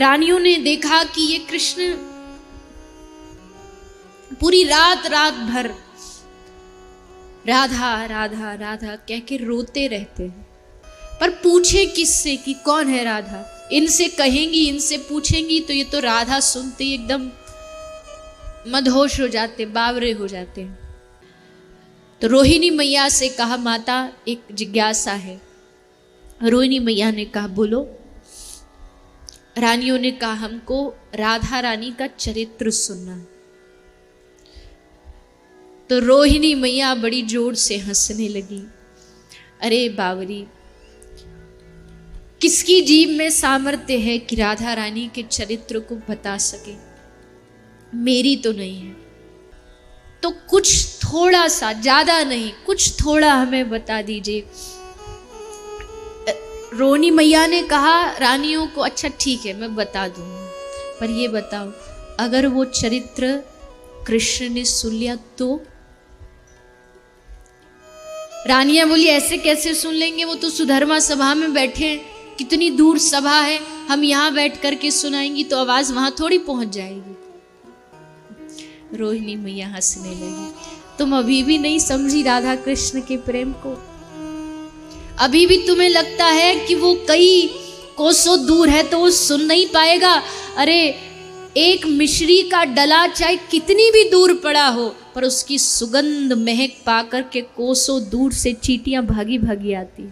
रानियों ने देखा कि ये कृष्ण पूरी रात भर राधा राधा राधा कह के रोते रहते हैं, पर पूछे किससे कि कौन है राधा। इनसे कहेंगी, इनसे पूछेंगी तो ये तो राधा सुनते ही एकदम मदहोश हो जाते, बावरे हो जाते हैं। तो रोहिणी मैया से कहा, माता एक जिज्ञासा है। रोहिणी मैया ने कहा, बोलो। रानियों ने कहा, हमको राधा रानी का चरित्र सुनना है। तो रोहिणी मैया बड़ी जोर से हंसने लगी। अरे बावरी, किसकी जीभ में सामर्थ्य है कि राधा रानी के चरित्र को बता सके? मेरी तो नहीं है। तो कुछ थोड़ा सा, ज्यादा नहीं, कुछ थोड़ा हमें बता दीजिए। रोहिणी मैया ने कहा रानियों को, अच्छा ठीक है मैं बता दूंगी, पर ये बताओ अगर वो चरित्र कृष्ण ने सुन लिया तो? रानियां बोली, ऐसे कैसे सुन लेंगे, वो तो सुधर्मा सभा में बैठे हैं, कितनी दूर सभा है, हम यहां बैठ करके सुनाएंगी तो आवाज वहां थोड़ी पहुंच जाएगी। रोहिणी मैया हंसने लगी। तुम अभी भी नहीं समझी राधा कृष्ण के प्रेम को? अभी भी तुम्हें लगता है कि वो कई कोसों दूर है तो वो सुन नहीं पाएगा? अरे एक मिश्री का डला चाहे कितनी भी दूर पड़ा हो, पर उसकी सुगंध महक पाकर के कोसों दूर से चींटियां भागी भागी आती।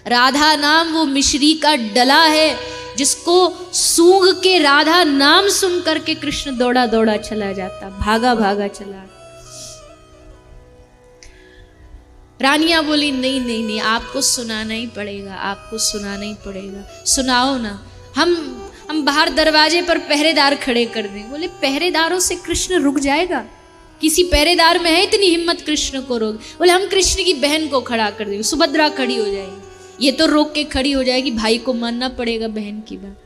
राधा नाम वो मिश्री का डला है जिसको सूंघ के राधा नाम सुन करके कृष्ण दौड़ा दौड़ा चला जाता, भागा भागा चला। रानियां बोली, नहीं नहीं नहीं, आपको सुनाना ही पड़ेगा, आपको सुनाना ही पड़ेगा, सुनाओ ना। हम बाहर दरवाजे पर पहरेदार खड़े कर दें। बोले, पहरेदारों से कृष्ण रुक जाएगा? किसी पहरेदार में है इतनी हिम्मत कृष्ण को रोक? बोले, हम कृष्ण की बहन को खड़ा कर देंगे, सुभद्रा खड़ी हो जाएगी, ये तो रोक के खड़ी हो जाएगी, भाई को मानना पड़ेगा बहन की बात।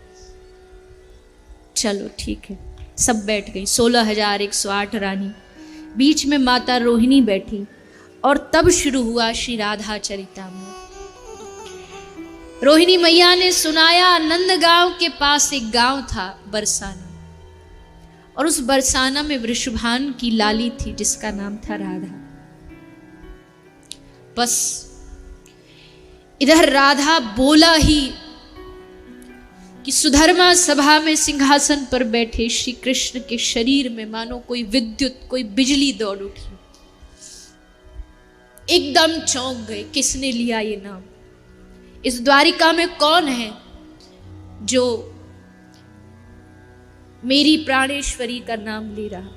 चलो ठीक है, सब बैठ गई, 16,108 रानी, बीच में माता रोहिणी बैठी, और तब शुरू हुआ श्री राधा चरितामृत। रोहिणी मैया ने सुनाया, नंदगांव के पास एक गांव था बरसाना, और उस बरसाना में वृषभान की लाली थी जिसका नाम था राधा। बस इधर राधा बोला ही कि सुधर्मा सभा में सिंहासन पर बैठे श्री कृष्ण के शरीर में मानो कोई विद्युत, कोई बिजली दौड़ उठी। एकदम चौंक गए, किसने लिया ये नाम? इस द्वारिका में कौन है जो मेरी प्राणेश्वरी का नाम ले रहा?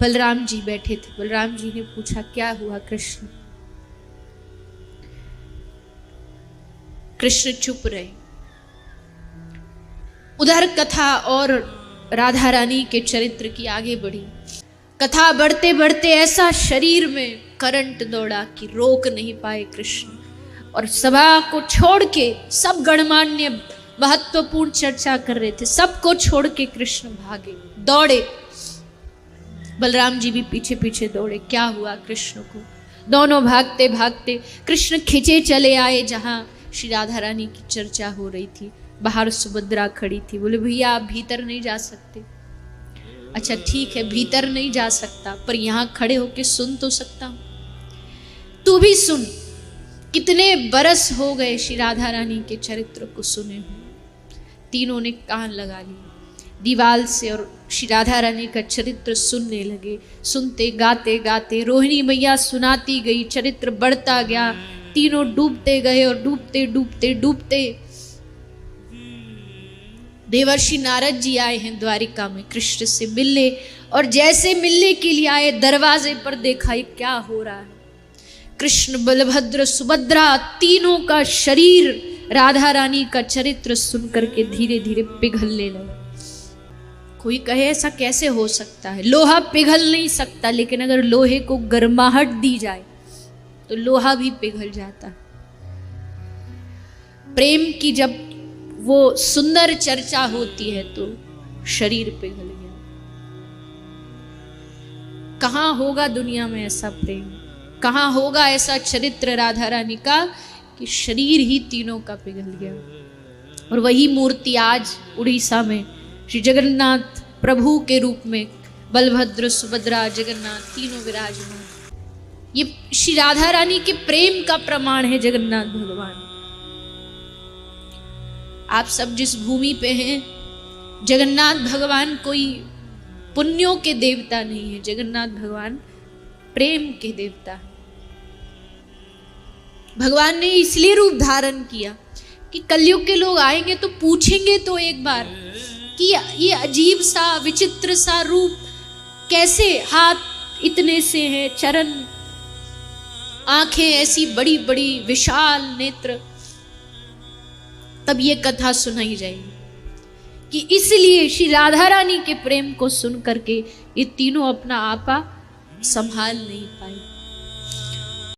बलराम जी बैठे थे। बलराम जी ने पूछा, क्या हुआ कृष्ण? कृष्ण चुप रहे। उधर कथा और राधा रानी के चरित्र की आगे बढ़ी। कथा बढ़ते बढ़ते ऐसा शरीर में करंट दौड़ा कि रोक नहीं पाए कृष्ण, और सभा को छोड़ के सब गणमान्य महत्वपूर्ण चर्चा कर रहे थे, सबको छोड़ के कृष्ण भागे, दौड़े। बलराम जी भी पीछे पीछे दौड़े। क्या हुआ कृष्ण को? दोनों भागते भागते कृष्ण खिंचे चले आए जहां श्री राधा रानी की चर्चा हो रही थी। बाहर सुभद्रा खड़ी थी। बोले, भैया आप भीतर नहीं जा सकते। अच्छा ठीक है, भीतर नहीं जा सकता, पर यहां खड़े होके सुन तो सकता हूं। तू भी सुन। कितने बरस हो गए श्री राधा रानी के चरित्र को सुने हुए। तीनों ने कान लगा लिए दीवाल से और श्री राधा रानी का चरित्र सुनने लगे। सुनते गाते गाते रोहिणी मैया सुनाती गई, चरित्र बढ़ता गया। तीनों डूबते गए और डूबते डूबते डूबते देवर्षि नारद जी आए हैं द्वारिका में कृष्ण से मिलने, और जैसे मिलने के लिए आए दरवाजे पर देखा ये क्या हो रहा है। कृष्ण, बलभद्र, सुभद्रा तीनों का शरीर राधा रानी का चरित्र सुन करके धीरे धीरे पिघलने लगा। कोई कहे ऐसा कैसे हो सकता है? लोहा पिघल नहीं सकता, लेकिन अगर लोहे को गर्माहट दी जाए तो लोहा भी पिघल जाता है। प्रेम की जब वो सुंदर चर्चा होती है तो शरीर पिघल गया। कहां होगा दुनिया में ऐसा प्रेम? कहां होगा ऐसा चरित्र राधा रानी का कि शरीर ही तीनों का पिघल गया। और वही मूर्ति आज उड़ीसा में श्री जगन्नाथ प्रभु के रूप में बलभद्र सुभद्रा जगन्नाथ तीनों विराजमान। ये श्री राधा रानी के प्रेम का प्रमाण है जगन्नाथ भगवान। आप सब जिस भूमि पे हैं, जगन्नाथ भगवान कोई पुण्यों के देवता नहीं है, जगन्नाथ भगवान प्रेम के देवता है। भगवान ने इसलिए रूप धारण किया कि कलयुग के लोग आएंगे तो पूछेंगे तो एक बार कि ये अजीब सा विचित्र सा रूप कैसे, हाथ इतने से हैं, चरण, आंखें ऐसी बड़ी बड़ी विशाल नेत्र। तब ये कथा सुनाई जाएगी कि इसलिए श्री राधा रानी के प्रेम को सुन करके ये तीनों अपना आपा संभाल नहीं पाए।